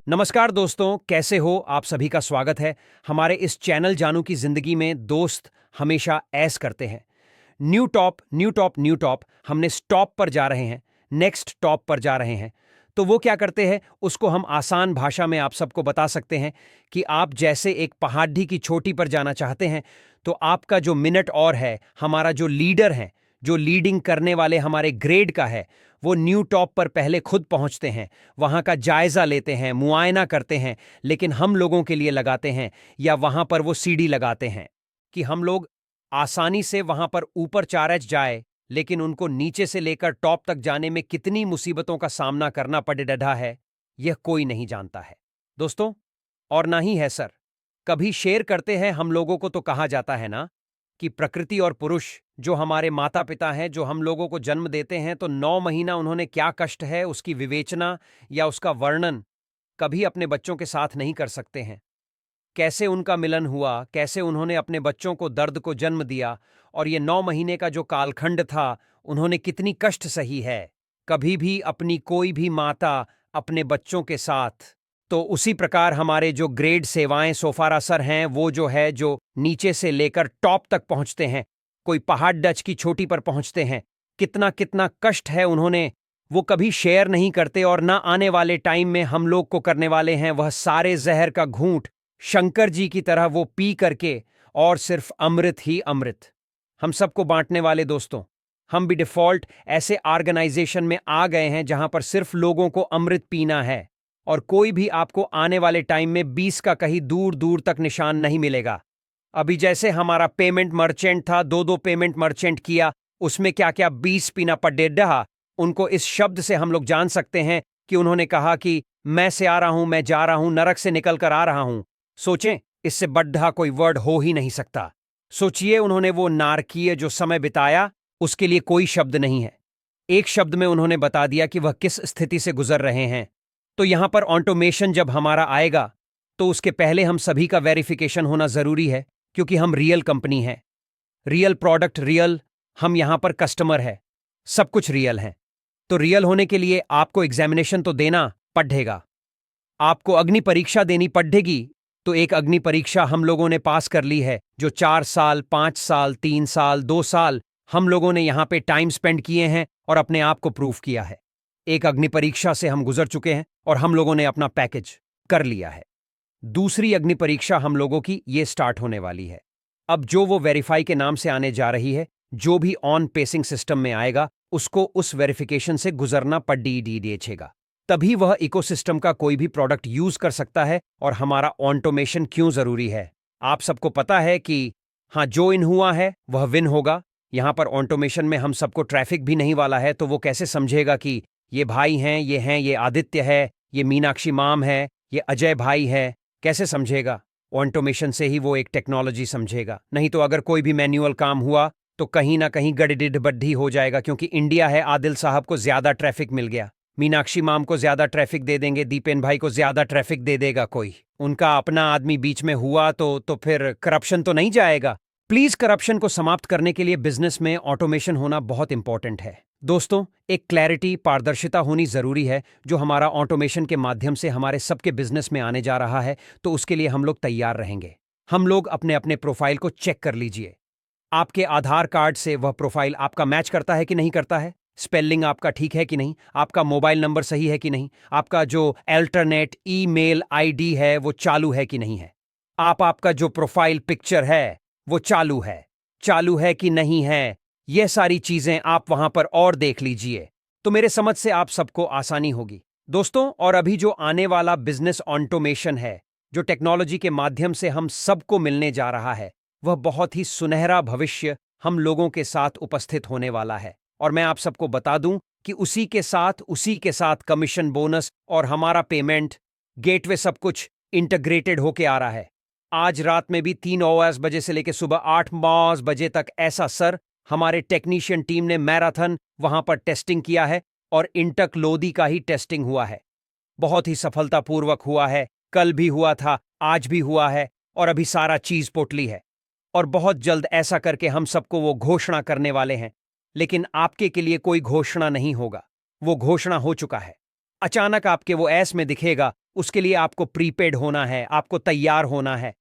नमस्कार दोस्तों, कैसे हो आप सभी का स्वागत है हमारे इस चैनल जानू की जिंदगी में। दोस्त हमेशा ऐस करते हैं, new top new top new top. हमने स्टॉप पर जा रहे हैं, नेक्स्ट टॉप पर जा रहे हैं। तो वो क्या करते हैं, उसको हम आसान भाषा में आप सबको बता सकते हैं कि आप जैसे एक पहाड़ी की चोटी पर जाना चाहते हैं, तो आपका जो मिनट और है, हमारा जो लीडर है, जो लीडिंग करने वाले हमारे ग्रेड का है, वो न्यू टॉप पर पहले खुद पहुंचते हैं, वहां का जायजा लेते हैं, मुआयना करते हैं, लेकिन हम लोगों के लिए लगाते हैं या वहां पर वो सीढ़ी लगाते हैं कि हम लोग आसानी से वहां पर ऊपर 4H जाए, लेकिन उनको नीचे से लेकर टॉप तक जाने में कितनी मुसीबतों का सामना करना पड़े डढ़ा है, यह कोई नहीं जानता है दोस्तों। और ना ही है सर, कभी शेयर करते हैं हम लोगों को तो कहा जाता है ना कि प्रकृति और पुरुष जो हमारे माता पिता हैं, जो हम लोगों को जन्म देते हैं, तो 9 महीना उन्होंने क्या कष्ट है उसकी विवेचना या उसका वर्णन कभी अपने बच्चों के साथ नहीं कर सकते हैं। कैसे उनका मिलन हुआ, कैसे उन्होंने अपने बच्चों को दर्द को जन्म दिया, और ये 9 महीने का जो कालखंड था, उन्होंने कितनी कष्ट सही है। कभी भी अपनी कोई भी माता अपने बच्चों के साथ, तो उसी प्रकार हमारे जो ग्रेड सेवाएं सोफारा सर हैं, वो जो है जो नीचे से लेकर टॉप तक पहुंचते हैं, कोई पहाड़ डच की चोटी पर पहुंचते हैं, कितना कितना कष्ट है उन्होंने, वो कभी शेयर नहीं करते। और ना आने वाले टाइम में हम लोग को करने वाले हैं वह सारे जहर का घूंट शंकर जी की तरह वो पी करके, और सिर्फ अमृत ही अमृत हम सबको बांटने वाले। दोस्तों, हम भी डिफॉल्ट ऐसे ऑर्गेनाइजेशन में आ गए हैं जहां पर सिर्फ लोगों को अमृत पीना है, और कोई भी आपको आने वाले टाइम में 20 का कहीं दूर दूर तक निशान नहीं मिलेगा। अभी जैसे हमारा पेमेंट मर्चेंट था, दो दो पेमेंट मर्चेंट किया, उसमें क्या क्या 20 पीना पड़े रहा। उनको इस शब्द से हम लोग जान सकते हैं कि उन्होंने कहा कि मैं से आ रहा हूं, मैं जा रहा हूं, नरक से निकल कर आ रहा हूं। सोचें, इससे बढ़ा कोई वर्ड हो ही नहीं सकता। सोचिए, उन्होंने वो नारकीय जो समय बिताया, उसके लिए कोई शब्द नहीं है। एक शब्द में उन्होंने बता दिया कि वह किस स्थिति से गुजर रहे हैं। तो यहां पर ऑटोमेशन जब हमारा आएगा, तो उसके पहले हम सभी का वेरिफिकेशन होना जरूरी है, क्योंकि हम रियल कंपनी है, रियल प्रोडक्ट रियल, हम यहां पर कस्टमर है, सब कुछ रियल है। तो रियल होने के लिए आपको एग्जामिनेशन तो देना पड़ेगा, आपको अग्नि परीक्षा देनी पड़ेगी। तो एक अग्नि परीक्षा हम लोगों ने पास कर ली है, जो 4 साल 5 साल 3 साल 2 साल हम लोगों ने यहां पे टाइम स्पेंड किए हैं और अपने आप को प्रूफ किया है। एक अग्नि परीक्षा से हम गुजर चुके हैं और हम लोगों ने अपना पैकेज कर लिया है। दूसरी अग्नि परीक्षा हम लोगों की ये स्टार्ट होने वाली है। अब जो वो वेरीफाई के नाम से आने जा रही है, जो भी ऑन पेसिंग सिस्टम में आएगा, उसको उस वेरिफिकेशन से गुजरना पड़ेगा, तभी वह इकोसिस्टम का कोई भी प्रोडक्ट यूज कर सकता है। और हमारा ऑटोमेशन क्यों जरूरी है, आप सबको पता है कि हाँ, जो इन हुआ है वह विन होगा। यहां पर ऑटोमेशन में हम सबको ट्रैफिक भी नहीं वाला है, तो वो कैसे समझेगा कि ये भाई हैं, ये आदित्य है, ये मीनाक्षी माम है, ये अजय भाई है, कैसे समझेगा? ऑटोमेशन से ही वो एक टेक्नोलॉजी समझेगा। नहीं तो अगर कोई भी मैन्युअल काम हुआ तो कहीं ना कहीं गड़िडिडबड्डी हो जाएगा, क्योंकि इंडिया है, आदिल साहब को ज्यादा ट्रैफिक मिल गया, मीनाक्षी माम को ज्यादा ट्रैफिक दे देंगे, दीपेन भाई को ज्यादा ट्रैफिक दे देगा कोई, उनका अपना आदमी बीच में हुआ तो फिर करप्शन तो नहीं जाएगा। प्लीज, करप्शन को समाप्त करने के लिए बिजनेस में ऑटोमेशन होना बहुत इंपॉर्टेंट है। दोस्तों, एक क्लैरिटी, पारदर्शिता होनी जरूरी है, जो हमारा ऑटोमेशन के माध्यम से हमारे सबके बिजनेस में आने जा रहा है। तो उसके लिए हम लोग तैयार रहेंगे। हम लोग अपने अपने प्रोफाइल को चेक कर लीजिए। आपके आधार कार्ड से वह प्रोफाइल आपका मैच करता है कि नहीं करता है, स्पेलिंग आपका ठीक है कि नहीं, आपका मोबाइल नंबर सही है कि नहीं, आपका जो अल्टरनेट ईमेल आईडी है वो चालू है कि नहीं है, आपका जो प्रोफाइल पिक्चर है वो चालू है कि नहीं है, यह सारी चीजें आप वहां पर और देख लीजिए। तो मेरे समझ से आप सबको आसानी होगी दोस्तों। और अभी जो आने वाला बिजनेस ऑटोमेशन है, जो टेक्नोलॉजी के माध्यम से हम सबको मिलने जा रहा है, वह बहुत ही सुनहरा भविष्य हम लोगों के साथ उपस्थित होने वाला है। और मैं आप सबको बता दूं कि उसी के साथ कमीशन, बोनस और हमारा पेमेंट गेटवे सब कुछ इंटीग्रेटेड होके आ रहा है। आज रात में भी 3 बजे से लेकर सुबह 8 बजे तक ऐसा सर, हमारे टेक्नीशियन टीम ने मैराथन वहां पर टेस्टिंग किया है, और इंटक लोदी का ही टेस्टिंग हुआ है, बहुत ही सफलतापूर्वक हुआ है। कल भी हुआ था, आज भी हुआ है, और अभी सारा चीज पोटली है। और बहुत जल्द ऐसा करके हम सबको वो घोषणा करने वाले हैं। लेकिन आपके के लिए कोई घोषणा नहीं होगा, वो घोषणा हो चुका है। अचानक आपके वो ऐस में दिखेगा, उसके लिए आपको प्रीपेड होना है, आपको तैयार होना है।